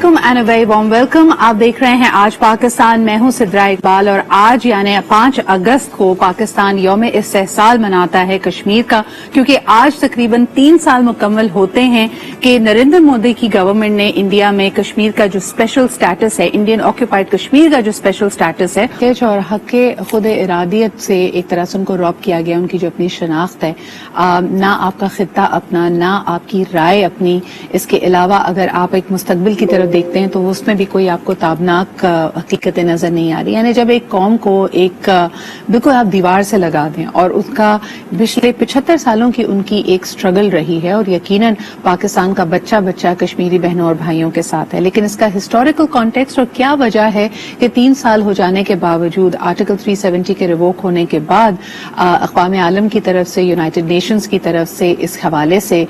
वालेकुम and a very warm welcome. आप देख रहे हैं आज पाकिस्तान, मैं हूं सिद्रा इकबाल और आज यानी 5 अगस्त को पाकिस्तान यौम इस्तेहसाल मनाता है कश्मीर का, क्योंकि आज तकरीबन 3 साल मुकम्मल होते हैं कि नरेंद्र मोदी की गवर्नमेंट ने इंडिया में कश्मीर का जो स्पेशल स्टेटस है, इंडियन ऑक्यूपाइड कश्मीर का जो स्पेशल स्टेटस है और हक के खुद इरादियत से एक तरह से उनको रॉब किया गया, उनकी जो अपनी शनाख्त है, ना आपका खित्ता अपना, ना आपकी राय अपनी। इसके अलावा अगर आप एक मुस्तकबिल की तरफ देखते हैं तो उसमें भी कोई आपको ताबनाक हकीकतें नजर नहीं आ रही। यानी जब एक कौम को एक बिल्कुल आप दीवार से लगा दें और उसका पिछले 75 सालों की उनकी एक स्ट्रगल रही है और यकीनन पाकिस्तान का बच्चा बच्चा कश्मीरी बहनों और भाइयों के साथ है, लेकिन इसका हिस्टोरिकल कॉन्टेक्स्ट और क्या वजह है कि 3 साल हो जाने के बावजूद आर्टिकल 370 के रिवोक होने के बाद अक़वाम आलम की तरफ से, यूनाइटेड नेशंस की तरफ से इस हवाले से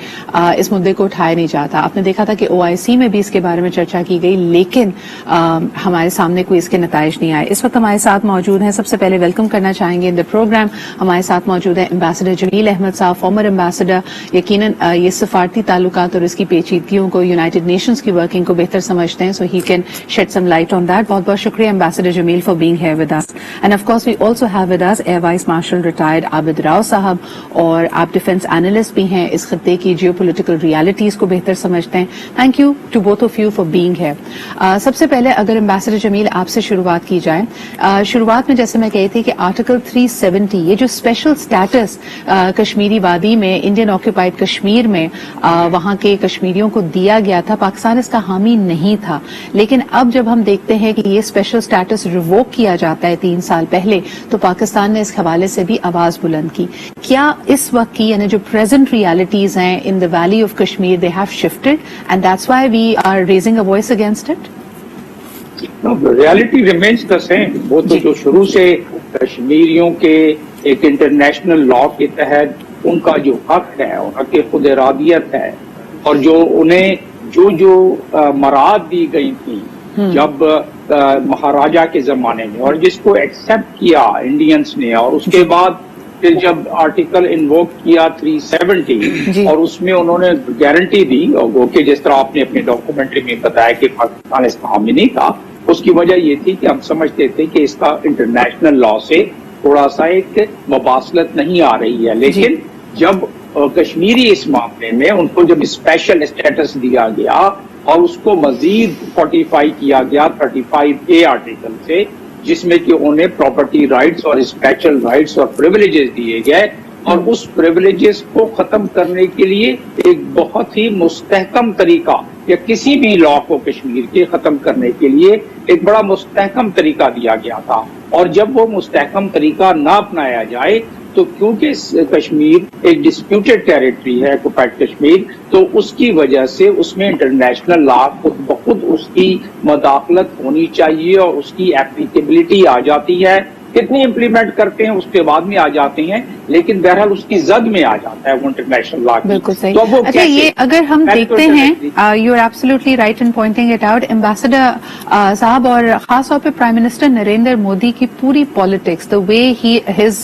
इस मुद्दे को उठाया नहीं जाता। आपने देखा था कि OIC में भी इसके बारे में चर्चा की गई, लेकिन हमारे सामने कोई इसके नताइज नहीं आए। इस वक्त हमारे साथ मौजूद हैं, सबसे पहले वेलकम करना चाहेंगे इन द प्रोग्राम, हमारे साथ मौजूद है एम्बेसडर जमील अहमद साहब, फॉर्मर एम्बेसडर। यकीनन ये सफारती ताल्लुकात और इसकी पेचीदगियों को, यूनाइटेड नेशंस की वर्किंग को बेहतर समझते हैं, so he can shed some light on that. बहुत बहुत शुक्रिया ambassador Jameel for being here with us. And of course we also have with us air vice marshal retired Abid Rao sahab, और आप डिफेंस एनालिस्ट भी हैं, इस खत्ते की जियोपॉलिटिकल रियलिटीज को बेहतर समझते हैं। Thank you to both of you for being here. सबसे पहले अगर एम्बेसडर जमील आपसे शुरुआत की जाए, शुरुआत में जैसे मैं कही थी कि आर्टिकल 370 ये जो स्पेशल स्टेटस कश्मीरी वादी में, इंडियन ऑक्यूपाइड कश्मीर में वहां के कश्मीरियों को दिया गया था, पाकिस्तान इसका हामी नहीं था, लेकिन अब जब हम देखते हैं कि ये स्पेशल स्टेटस रिवोक किया जाता है 3 साल पहले, तो पाकिस्तान ने इस हवाले से भी आवाज बुलंद की। क्या इस वक्त की यानी जो प्रेजेंट रियलिटीज हैं in the valley of Kashmir, they have shifted and that's why we are raising a voice against it? Reality remains the same. वो तो जो शुरू से कश्मीरियों के एक इंटरनेशनल लॉ के तहत उनका जो हक है, उनकी खुद इरादियत है, और जो उन्हें जो मराद दी गई थी जब महाराजा के जमाने में, और जिसको एक्सेप्ट किया इंडियंस ने, और उसके बाद फिर जब आर्टिकल इन्वोक किया 370 और उसमें उन्होंने गारंटी दी, और वो कि जिस तरह आपने अपने डॉक्यूमेंट्री में बताया कि पाकिस्तान इसका हामी नहीं था, उसकी वजह ये थी कि हम समझते थे कि इसका इंटरनेशनल लॉ से थोड़ा सा एक मुबासलत नहीं आ रही है। लेकिन जब कश्मीरी इस मामले में उनको जब स्पेशल स्टेटस दिया गया और उसको मजीद फोर्टिफाई किया गया 35A आर्टिकल से, जिसमें कि उन्हें प्रॉपर्टी राइट्स और स्पेशल राइट्स और प्रिविलेजेस दिए गए, और उस प्रिविलेजेस को खत्म करने के लिए एक बहुत ही मुस्तहकम तरीका, या किसी भी लॉ को कश्मीर के खत्म करने के लिए एक बड़ा मुस्तहकम तरीका दिया गया था। और जब वो मुस्तहकम तरीका ना अपनाया जाए, तो क्योंकि कश्मीर एक डिस्प्यूटेड टेरिटरी है, ऑक्यूपाइड कश्मीर, तो उसकी वजह से उसमें इंटरनेशनल लॉ खुद बखुद उसकी मदाखलत होनी चाहिए और उसकी एप्लीकेबिलिटी आ जाती है। कितनी इम्प्लीमेंट करते हैं उसके बाद में आ जाते हैं, लेकिन बहरहाल उसकी जद में आ जाता है वो इंटरनेशनल लॉ। बिल्कुल सही। तो अच्छा, ये अगर हम देखते हैं, you are absolutely right in pointing it out ambassador साहब, और खास तौर पे प्राइम मिनिस्टर नरेंद्र मोदी की पूरी politics, the way his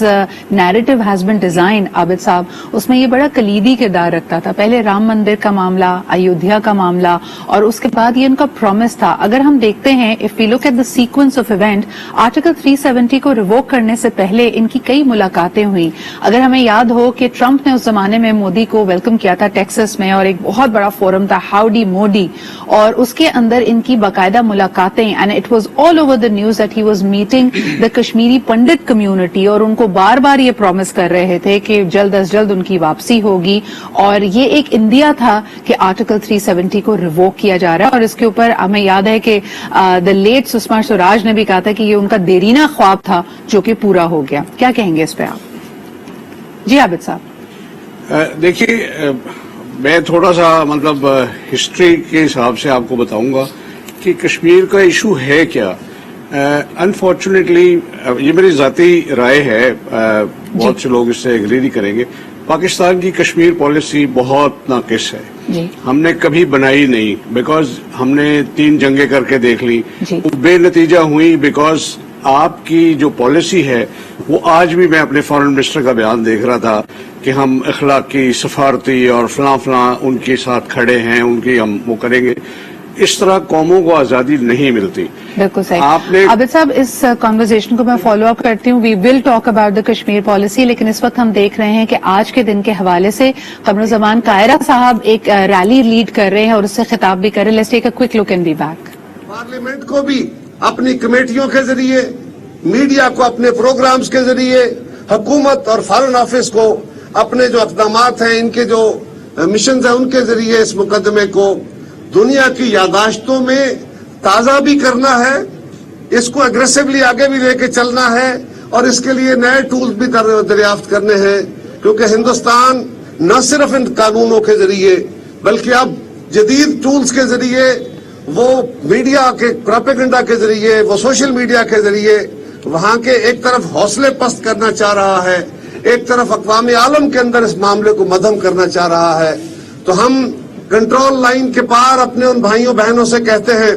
narrative has been design, Abid साहब, उसमें ये बड़ा कलीदी किरदार रखता था। पहले राम मंदिर का मामला, अयोध्या का मामला, और उसके बाद ये उनका प्रॉमिस था। अगर हम देखते हैं, if we look at the sequence of event, article 370 को रिवोक करने से पहले इनकी कई मुलाकातें हुई। अगर हमें याद हो कि ट्रंप ने उस जमाने में मोदी को वेलकम किया था टेक्सास में, और एक बहुत बड़ा फोरम था हाउडी मोदी, और उसके अंदर इनकी बाकायदा मुलाकातें, and it was all over the news that he was meeting the Kashmiri Pandit community, और उनको बार बार ये प्रॉमिस कर रहे थे कि जल्द अज जल्द उनकी वापसी होगी। और ये एक इंडिया था कि आर्टिकल 370 को रिवोक किया जा रहा है, और इसके ऊपर हमें याद है कि द लेट सुषमा स्वराज ने भी कहा था कि ये उनका देरीना ख्वाब था जो कि पूरा हो गया। क्या कहेंगे इस पे आप? जी आबिद साहब। देखिए, मैं थोड़ा सा मतलब हिस्ट्री के हिसाब से आपको बताऊंगा कि कश्मीर का इशू है क्या। अनफॉर्चुनेटली ये मेरी जाती राय है, बहुत से लोग इससे एग्री नहीं करेंगे, पाकिस्तान की कश्मीर पॉलिसी बहुत नाकिस है। हमने कभी बनाई नहीं, बिकॉज हमने 3 जंगें करके देख ली, बेनतीजा हुई, बिकॉज आपकी जो पॉलिसी है वो आज भी, मैं अपने फॉरेन मिनिस्टर का बयान देख रहा था कि हम अखलाकी, सफारती और फलां उनके साथ खड़े हैं, उनकी हम वो करेंगे। اس طرح قوموں کو آزادی نہیں ملتی. بالکل صحیح. آپ نے عابد صاحب اس کنورزیشن کو میں فالو اپ کرتی ہوں. We will talk about the Kashmir policy, لیکن اس وقت ہم دیکھ رہے ہیں کہ آج کے دن کے حوالے سے قمرالزمان قاہرہ صاحب ایک ریلی لیڈ کر رہے ہیں اور اس سے خطاب بھی کر رہے ہیں. Let's take a quick look and be back. Parliament کو بھی اپنی کمیٹیوں کے ذریعے, میڈیا کو اپنے پروگرامز کے ذریعے, حکومت اور فارن آفس کو اپنے جو اقدامات ہیں, ان کے جو مشنز ہیں, ان کے ذریعے اس مقدمے کو دنیا کی یادداشتوں میں تازہ بھی کرنا ہے, اس کو اگریسولی آگے بھی لے کے چلنا ہے, اور اس کے لیے نئے ٹولز بھی دریافت کرنے ہیں, کیونکہ ہندوستان نہ صرف ان قانونوں کے ذریعے بلکہ اب جدید ٹولز کے ذریعے, وہ میڈیا کے پروپیگنڈا کے ذریعے, وہ سوشل میڈیا کے ذریعے وہاں کے ایک طرف حوصلے پست کرنا چاہ رہا ہے, ایک طرف اقوام عالم کے اندر اس معاملے کو مدھم کرنا چاہ رہا ہے. تو ہم کنٹرول لائن کے پار اپنے ان بھائیوں بہنوں سے کہتے ہیں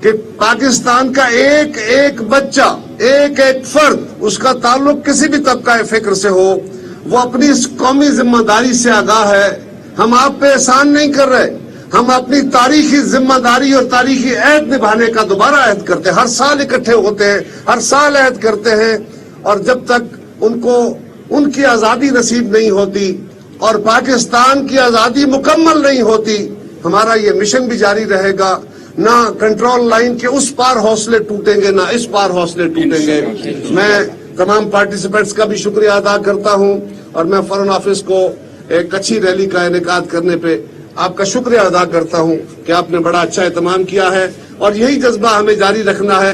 کہ پاکستان کا ایک ایک بچہ, ایک ایک فرد, اس کا تعلق کسی بھی طبقہ فکر سے ہو, وہ اپنی اس قومی ذمہ داری سے آگاہ ہے. ہم آپ پہ احسان نہیں کر رہے, ہم اپنی تاریخی ذمہ داری اور تاریخی عہد نبھانے کا دوبارہ عہد کرتے ہیں. ہر سال اکٹھے ہوتے ہیں, ہر سال عہد کرتے ہیں, اور جب تک ان کو ان کی آزادی نصیب نہیں ہوتی اور پاکستان کی آزادی مکمل نہیں ہوتی, ہمارا یہ مشن بھی جاری رہے گا. نہ کنٹرول لائن کے اس پار حوصلے ٹوٹیں گے, نہ اس پار حوصلے ٹوٹیں گے. میں تمام پارٹیسپینٹس کا بھی شکریہ ادا کرتا ہوں, اور میں فارن آفس کو ایک اچھی ریلی کا انعقاد کرنے پہ آپ کا شکریہ ادا کرتا ہوں کہ آپ نے بڑا اچھا اہتمام کیا ہے, اور یہی جذبہ ہمیں جاری رکھنا ہے.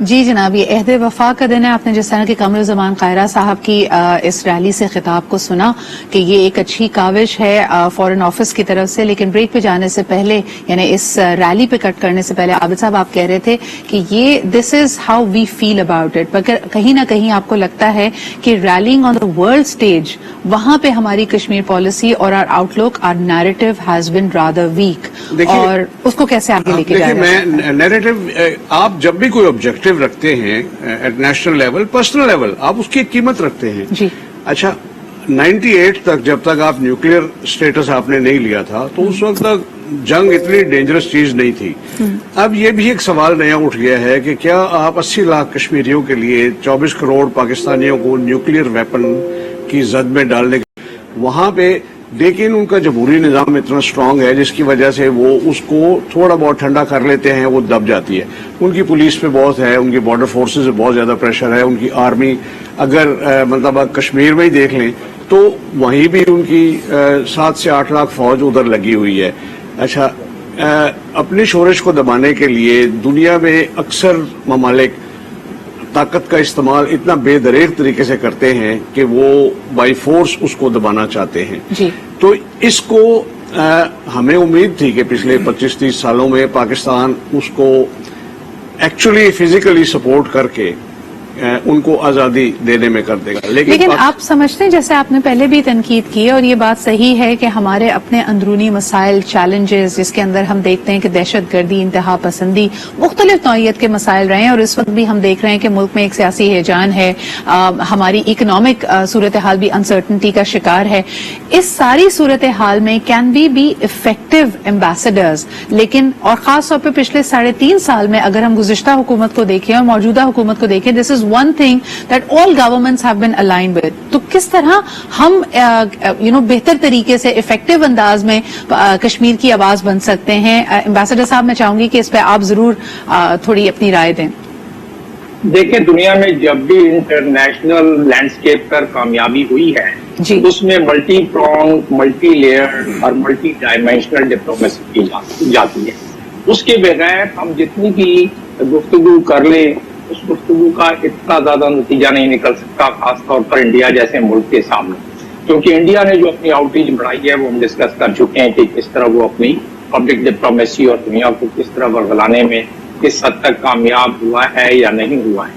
جی جناب, یہ عہد وفا کا دن ہے. آپ نے جس طرح کہ قمرالزمان قاہرہ صاحب کی اس ریلی سے خطاب کو سنا کہ یہ ایک اچھی کاوش ہے فارن آفس کی طرف سے, لیکن بریک پہ جانے سے پہلے, یعنی اس ریلی پہ کٹ کرنے سے پہلے, عابد صاحب آپ کہہ رہے تھے کہ یہ this is how we feel about it, مگر کہیں نہ کہیں آپ کو لگتا ہے کہ reeling on the world stage, وہاں پہ ہماری کشمیر پالیسی اور our outlook, our narrative has been rather weak, اور اس کو کیسے آگے لے کے جا رہے ہیں؟ میں نیریٹو, آپ جب بھی کوئی آبجیکٹو رکھتے ہیں at national level, personal level, آپ اس کی ایک قیمت رکھتے ہیں. جی اچھا, 98 تک جب تک آپ نیوکلیئر سٹیٹس آپ نے نہیں لیا تھا, تو اس وقت تک جنگ اتنی ڈینجرس چیز نہیں تھی. اب یہ بھی ایک سوال نیا اٹھ گیا ہے کہ کیا آپ 80 لاکھ کشمیریوں کے لیے 24 کروڑ پاکستانیوں کو نیوکلیئر ویپن کی زد میں ڈالنے کے, وہاں پہ لیکن ان کا جمہوری نظام اتنا اسٹرانگ ہے جس کی وجہ سے وہ اس کو تھوڑا بہت ٹھنڈا کر لیتے ہیں, وہ دب جاتی ہے. ان کی پولیس پہ بہت ہے, ان کی بارڈر فورسز پہ بہت زیادہ پریشر ہے, ان کی آرمی اگر مطلب کشمیر میں ہی دیکھ لیں تو وہیں بھی ان کی 7 سے 8 لاکھ فوج ادھر لگی ہوئی ہے. اچھا, اپنی شورش کو دبانے کے لیے دنیا میں اکثر ممالک طاقت کا استعمال اتنا بے دریغ طریقے سے کرتے ہیں کہ وہ بائی فورس اس کو دبانا چاہتے ہیں. جی. تو اس کو ہمیں امید تھی کہ پچھلے 25-30 سالوں میں پاکستان اس کو ایکچولی فزیکلی سپورٹ کر کے ان کو آزادی دینے میں کر دے گا. لیکن آپ سمجھتے ہیں, جیسے آپ نے پہلے بھی تنقید کی, اور یہ بات صحیح ہے کہ ہمارے اپنے اندرونی مسائل, چیلنجز, جس کے اندر ہم دیکھتے ہیں کہ دہشت گردی, انتہا پسندی, مختلف نوعیت کے مسائل رہے ہیں, اور اس وقت بھی ہم دیکھ رہے ہیں کہ ملک میں ایک سیاسی ہیجان ہے, ہماری اکنامک صورتحال بھی انسرٹنٹی کا شکار ہے. اس ساری صورتحال میں کین بی افیکٹو ایمبیسڈرز, لیکن اور خاص طور پہ پچھلے 3.5 سال میں اگر ہم گزشتہ حکومت کو دیکھیں اور موجودہ حکومت کو دیکھیں, دس از one thing that all governments have been aligned with. تو کس طرح ہم بہتر طریقے سے افیکٹو انداز میں کشمیر کی آواز بن سکتے ہیں؟ ایمبیسڈر صاحب, میں چاہوں گی کہ اس پہ آپ ضرور تھوڑی اپنی رائے دیں. دیکھیں, دنیا میں جب بھی انٹرنیشنل لینڈسکیپ پر کامیابی ہوئی ہے, جی, اس میں ملٹی پرونگ, ملٹی لیئر اور ملٹی ڈائمینشنل ڈپلومیسی کی جاتی ہے. اس کے بغیر ہم جتنی بھی گفتگو کر لیں, اس گفتگو کا اتنا زیادہ نتیجہ نہیں نکل سکتا, خاص طور پر انڈیا جیسے ملک کے سامنے. کیونکہ انڈیا نے جو اپنی آؤٹ ریچ بڑھائی ہے وہ ہم ڈسکس کر چکے ہیں کہ کس طرح وہ اپنی پبلک ڈپلومیسی اور دنیا کو کس طرح ورگلانے میں کس حد تک کامیاب ہوا ہے یا نہیں ہوا ہے.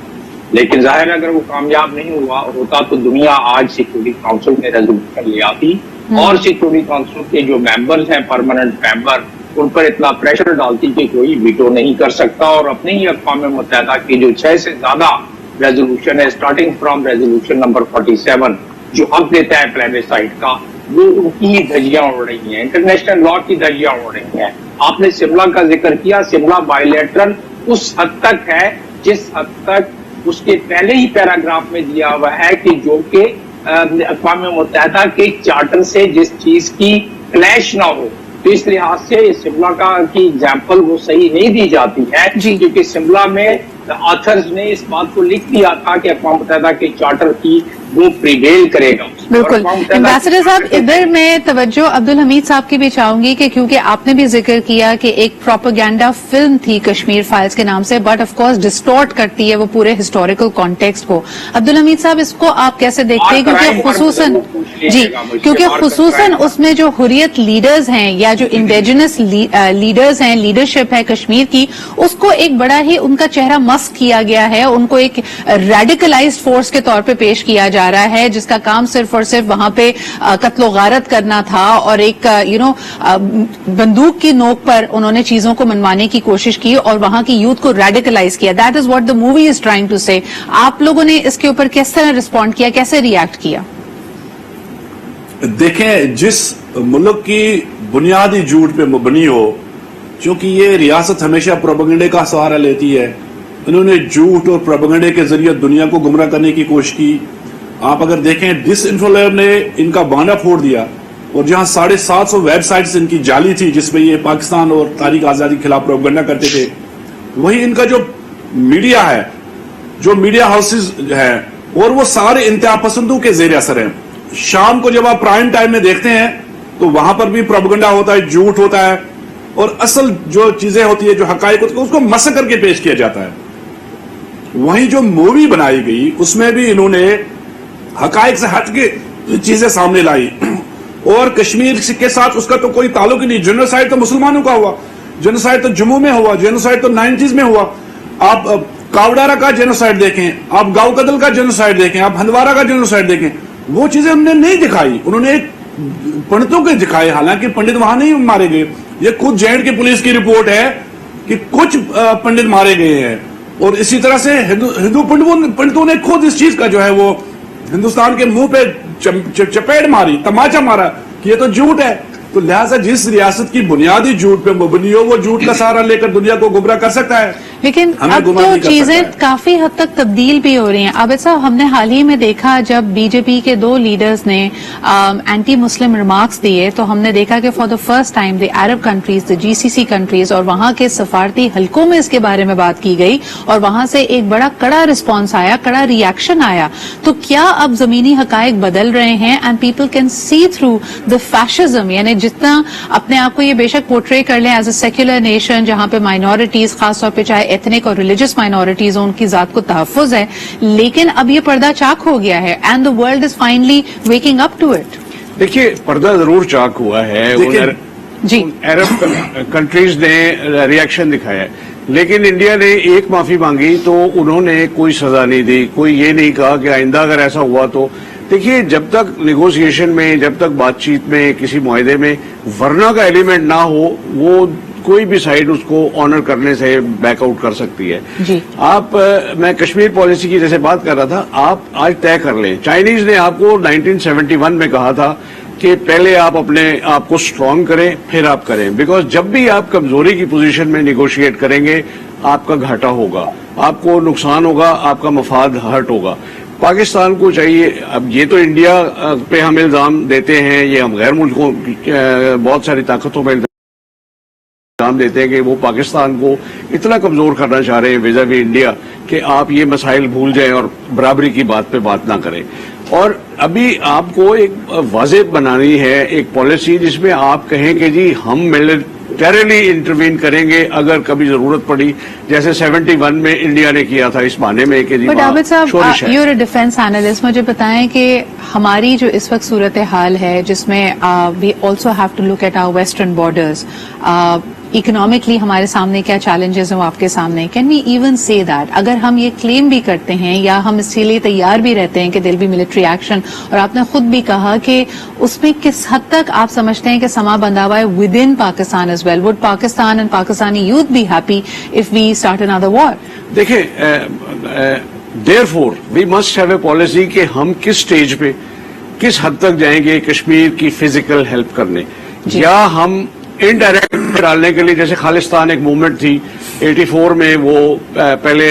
لیکن ظاہر ہے اگر وہ کامیاب نہیں ہوا ہوتا تو دنیا آج سیکورٹی کاؤنسل میں ریزولوشن لے آتی, اور سیکورٹی کاؤنسل کے جو ممبرز ہیں, پرماننٹ ممبر, ان پر اتنا پریشر ڈالتی کہ کوئی ویٹو نہیں کر سکتا, اور اپنے ہی اقوام متحدہ کی جو 6 سے زیادہ ریزولوشن ہے, اسٹارٹنگ فرام ریزولوشن نمبر 47 جو حق دیتا ہے پلیبسائٹ کا, वो उनकी ही धज्जियां उड़ रही हैं, इंटरनेशनल लॉ की धज्जियां उड़ रही हैं। आपने शिमला का जिक्र किया, शिमला बायलैटरल उस हद तक है जिस हद तक उसके पहले ही पैराग्राफ में दिया हुआ है कि जो कि अक़वाम मुत्तहिदा के चार्टर से जिस चीज की क्लैश ना हो। तो इस लिहाज से शिमला की एग्जाम्पल वो सही नहीं दी जाती है, क्योंकि शिमला में ऑथर्स ने इस बात को लिख दिया था कि अक़वाम मुत्तहिदा के चार्टर की वो प्रिवेल करेगा। बिल्कुल। एम्बेसडर साहब, इधर मैं तवज्जो अब्दुल हमीद साहब की भी चाहूंगी कि क्योंकि आपने भी जिक्र किया कि एक प्रोपेगेंडा फिल्म थी कश्मीर फाइल्स के नाम से, बट ऑफ कोर्स डिस्टॉर्ट करती है वो पूरे हिस्टोरिकल कॉन्टेक्स्ट को। अब्दुल हमीद साहब, इसको आप कैसे देखते हैं? क्योंकि खुसूसन उसमें जो हुर्रियत लीडर्स हैं या जो इंडिजिनस लीडर्स हैं, लीडरशिप है कश्मीर की, उसको एक बड़ा ही उनका चेहरा मस्क किया गया है, उनको एक रेडिकलाइज्ड फोर्स के तौर पे पेश किया जा रहा है, जिसका काम सिर्फ और सिर्फ वहां पे कत्लो गारत करना था और एक बंदूक की नोक पर उन्होंने चीजों को मनवाने की कोशिश की और वहां की यूथ को रेडिकलाइज किया। That is what the movie is trying to say. आप लोगों ने इसके ऊपर किस तरह रिस्पॉन्ड किया, कैसे रिएक्ट किया? देखें, जिस मुल्क की बुनियादी झूठ पे मबनी हो, क्योंकि ये रियासत हमेशा प्रोपेगेंडे का सहारा लेती है, इन्होंने झूठ और प्रोपेगेंडे के जरिए दुनिया को गुमराह करने की कोशिश की। आप अगर देखें, डिसइन्फोलैब ने इनका बाना फोड़ दिया और जहां 750 वेबसाइट्स इनकी जाली थी जिसमें ये पाकिस्तान और तारीख आजादी के खिलाफ प्रोपेगेंडा करते थे, वही इनका जो मीडिया है, जो मीडिया हाउसेज है, और वो सारे इंतहा पसंदों के जेर असर हैं। शाम को जब आप प्राइम टाइम में देखते हैं तो वहां पर भी प्रोपेगेंडा होता है, झूठ होता है, और असल जो चीजें होती है, जो हकायक होती है, उसको मसक करके पेश किया जाता है। वहीं जो मूवी बनाई गई उसमें भी इन्होंने हकायक से हट के चीजें सामने लाई और कश्मीर के साथ उसका तो कोई ताल्लुक ही नहीं। जेनोसाइड तो मुसलमानों का हुआ, जेनोसाइड तो जम्मू में हुआ, जेनोसाइड तो 90s में हुआ। आप कावडारा का जेनोसाइड देखें, आप गांव कदल का जेनोसाइड देखें, आप हंदवारा का जेनोसाइड देखें, वो चीजें उन्होंने नहीं दिखाई, उन्होंने पंडितों के दिखाए। हालांकि पंडित वहां नहीं मारे गए, ये खुद जेएंड की पुलिस की रिपोर्ट है कि कुछ पंडित मारे गए हैं, और इसी तरह से हिंदू पंडितों ने खुद इस चीज का जो है वो हिंदुस्तान के मुंह पे चपेट मारी, तमाचा मारा कि ये तो झूठ है। तो लिहाजा जिस रियासत की बुनियादी झूठ पे मबनी हो, वो झूठ का सहारा लेकर दुनिया को गुमराह कर सकता है। लेकिन अब तो चीजें काफी हद तक तब्दील भी हो रही हैं। आबिद साहब, हमने हाल ही में देखा जब बीजेपी के 2 लीडर्स ने एंटी मुस्लिम रिमार्क्स दिए, तो हमने देखा कि for the first time the Arab countries, the GCC countries और वहां के सफारती हलकों में इसके बारे में बात की गई और वहां से एक बड़ा कड़ा रिस्पॉन्स आया, कड़ा रिएक्शन आया। तो क्या अब जमीनी हकायक बदल रहे हैं and people can see through the fascism? यानी जितना अपने आप को ये बेशक पोर्ट्रे कर लें एज अ सेक्युलर नेशन जहां पे माइनॉरिटीज, खासतौर पे चाहे एथनिक और रिलीजियस माइनॉरिटीज हो, उनकी जात को तहफ्फुज है, लेकिन अब ये पर्दा चाक हो गया है and the world is finally waking up to it. देखिए, पर्दा जरूर चाक हुआ है, जी, अरब कंट्रीज ने रिएक्शन दिखाया है, लेकिन इंडिया ने एक माफी मांगी तो उन्होंने कोई सजा नहीं दी, कोई ये नहीं कहा कि आइंदा अगर ऐसा हुआ तो। देखिए, जब तक नेगोशिएशन में, जब तक बातचीत में, किसी मुआहदे में वरना का एलिमेंट ना हो, वो कोई भी साइड उसको ऑनर करने से बैकआउट कर सकती है। जी। आप मैं कश्मीर पॉलिसी की जैसे बात कर रहा था, आप आज तय कर लें। चाइनीज ने आपको 1971 में कहा था कि पहले आप अपने आप को स्ट्रांग करें, फिर आप करें, बिकॉज जब भी आप कमजोरी की पोजीशन में निगोशिएट करेंगे, आपका घाटा होगा, आपको नुकसान होगा, आपका मफाद हर्ट होगा। पाकिस्तान को चाहिए, अब ये तो इंडिया पे हम इल्जाम देते हैं, ये हम गैर मुल्कों बहुत सारी ताकतों पर इल्जाम देते हैं कि वो पाकिस्तान को इतना कमजोर करना चाह रहे हैं विज़ावी इंडिया कि आप ये मसाइल भूल जाएं और बराबरी की बात पे बात ना करें। और अभी आपको एक वाज़ेह बनानी है, एक पॉलिसी जिसमें आप कहें कि जी हम मिलिटरीली इंटरवीन करेंगे अगर कभी जरूरत पड़ी, जैसे 71 में इंडिया ने किया था इस माने में कि जी। बट आबिद साहब, यूर अ डिफेंस एनालिस्ट, मुझे बताएं कि हमारी जो इस वक्त सूरत हाल है जिसमें we also have to look at our western borders, economically हमारे सामने क्या चैलेंजेस हैं वो आपके सामने। Can we even say that, अगर हम ये क्लेम भी करते हैं या हम इसके लिए तैयार भी रहते हैं कि दिल भी मिलिट्री एक्शन, और आपने खुद भी कहा कि उसमें किस हद तक आप समझते हैं कि समा बंधा हुआ है within Pakistan as well, would Pakistan and Pakistani youth be happy if we start another war? देखिए, therefore we must have a policy कि हम किस स्टेज पे किस हद तक जाएंगे कश्मीर की फिजिकल हेल्प करने, या हम इनडायरेक्ट डालने के लिए, जैसे खालिस्तान एक मूवमेंट थी 84 में, वो पहले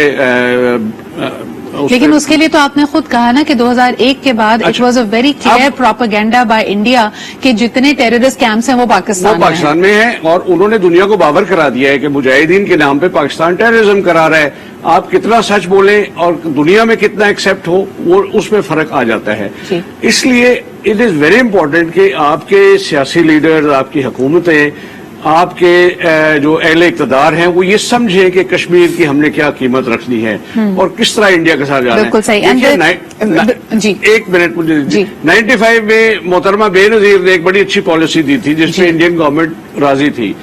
लेकिन उसके लिए तो आपने खुद कहा ना कि 2001 के बाद it was a very clear propaganda by India कि जितने टेररिस्ट कैंप्स हैं वो पाकिस्तान में हैं, और उन्होंने दुनिया को बावर करा दिया है कि मुजाहिदीन के नाम पे पाकिस्तान टेररिज्म करा रहा है। आप कितना सच बोलें और दुनिया में कितना एक्सेप्ट हो, वो उसमें फर्क आ जाता है। इसलिए इट इज वेरी इंपॉर्टेंट कि आपके सियासी लीडर्स, आपकी हुकूमतें, आपके जो अहले इक़्तिदार हैं, वो ये समझें कि कश्मीर की हमने क्या कीमत रखनी है और किस तरह इंडिया के साथ जाना है। बिल्कुल सही। जी, एक मिनट मुझे। 95 में मोहतरमा बेनजीर ने एक बड़ी अच्छी पॉलिसी दी थी जिसमें इंडियन गवर्नमेंट राजी थी,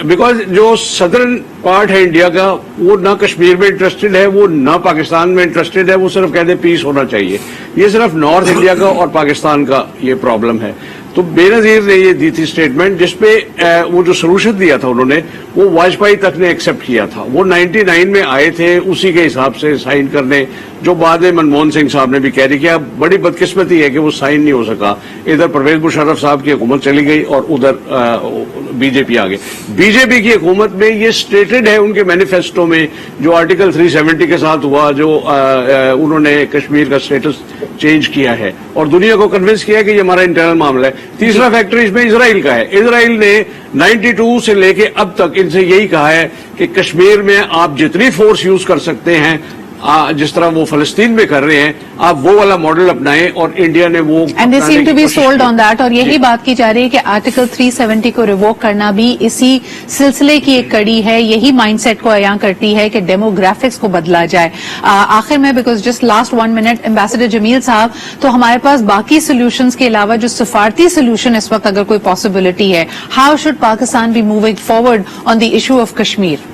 बिकॉज जो सदर्न पार्ट है इंडिया का, वो ना कश्मीर में इंटरेस्टेड है, वो ना पाकिस्तान में इंटरेस्टेड है, वो सिर्फ कहते पीस होना चाहिए। ये सिर्फ नॉर्थ इंडिया का और पाकिस्तान का ये प्रॉब्लम है। तो बेनजीर ने ये दी थी स्टेटमेंट, जिसपे वो जो सोल्यूशन दिया था उन्होंने, वो वाजपेयी तक ने एक्सेप्ट किया था। वो 99 में आए थे उसी के हिसाब से साइन करने, जो बाद में मनमोहन सिंह साहब ने भी कैरी किया। बड़ी बदकिस्मती है कि वो साइन नहीं हो सका। इधर परवेज मुशर्रफ साहब की हुकूमत चली गई और उधर बीजेपी आ गई। बीजेपी की हुकूमत में ये स्टेटेड है उनके मैनिफेस्टो में, जो आर्टिकल 370 के साथ हुआ, जो उन्होंने कश्मीर का स्टेटस चेंज किया है और दुनिया को कन्विंस किया कि ये हमारा इंटरनल मामला है। तीसरा फैक्टर इसमें इजराइल का है। इजराइल ने 92 से लेके अब तक इनसे यही कहा है कि कश्मीर में आप जितनी फोर्स यूज कर सकते हैं, जिस तरह वो फलस्तीन में कर रहे हैं, आप वो वाला मॉडल अपनाएं, और इंडिया ने वो and they seem to be sold on that. और यही बात की जा रही है कि आर्टिकल 370 को रिवोक करना भी इसी सिलसिले की एक कड़ी है। यही माइंडसेट को अयां करती है कि डेमोग्राफिक्स को बदला जाए। आखिर में, because just last 1 minute, ambassador Jamil साहब, तो हमारे पास बाकी सोल्यूशंस के अलावा जो सफारती सोल्यूशन इस वक्त अगर कोई पॉसिबिलिटी है, how should Pakistan be moving forward on the issue of Kashmir?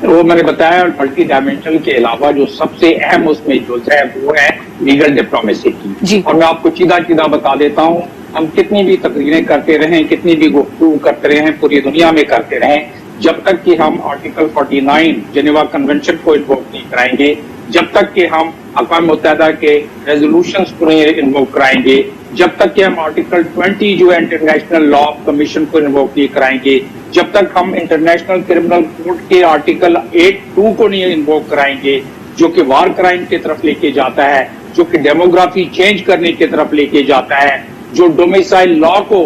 वो मैंने बताया, मल्टी डायमेंशनल के अलावा जो सबसे अहम उसमें जो है वो है लीगल डिप्लोमेसी की। और मैं आपको सीधा बता देता हूँ, हम कितनी भी तकरीरें करते रहें, कितनी भी गुफ्तगू करते रहें, पूरी दुनिया में करते रहें, जब तक कि हम आर्टिकल 49 जेनेवा कन्वेंशन को इन्वोक नहीं कराएंगे, जब तक कि हम अक़वाम मुत्तहिदा के रेजोल्यूशंस को नहीं इन्वोक कराएंगे, जब तक कि हम आर्टिकल 20 जो है इंटरनेशनल लॉ कमीशन को इन्वोक नहीं कराएंगे, जब तक हम इंटरनेशनल क्रिमिनल कोर्ट के आर्टिकल 8(2) को नहीं इन्वोक कराएंगे, जो कि वार क्राइम की तरफ लेके जाता है, जो कि डेमोग्राफी चेंज करने की तरफ लेके जाता है, जो डोमिसाइल लॉ को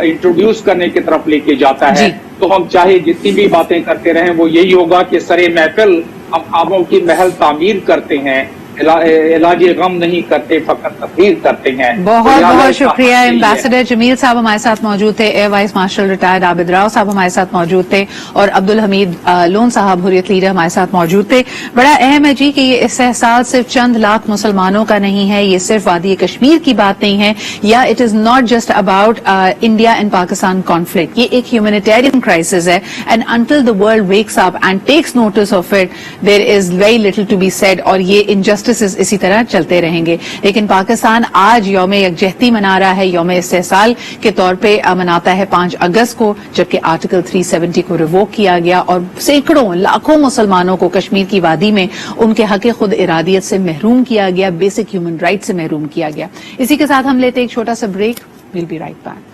इंट्रोड्यूस करने की तरफ लेके जाता है, तो हम चाहे जितनी भी बातें करते रहें, वो यही होगा कि सरे महफिल हम ख्वाबों की महल तामीर करते हैं, इलाज गम नहीं करते, फकत तकरीर करते हैं। बहुत बहुत शुक्रिया। एम्बेसडर जमील साहब हमारे साथ मौजूद थे, air vice marshal retired Abid Rao साहब हमारे साथ मौजूद थे, और अब्दुल हमीद लोन साहब हुर्रियत लीडर हमारे साथ मौजूद थे। बड़ा अहम है जी कि ये इस्तेहसाल सिर्फ चंद लाख मुसलमानों का नहीं है, ये सिर्फ वादी कश्मीर की बात नहीं है, या it is not just about India and Pakistan conflict. ये एक ह्यूमैनिटेरियन क्राइसिस है, and until the world wakes up and takes notice of it, there is very little to be said, और ये इनजस्टिस इसी तरह चलते रहेंगे। लेकिन पाकिस्तान आज यौम यकजहती मना रहा है, यौम इस्तेहसाल के तौर पे मनाता है 5 अगस्त को, जबकि आर्टिकल 370 को रिवोक किया गया और सैकड़ों लाखों मुसलमानों को कश्मीर की वादी में उनके हक खुद इरादियत से महरूम किया गया, बेसिक ह्यूमन राइट से महरूम किया गया। इसी के साथ हम लेते एक छोटा सा break. Will be right back.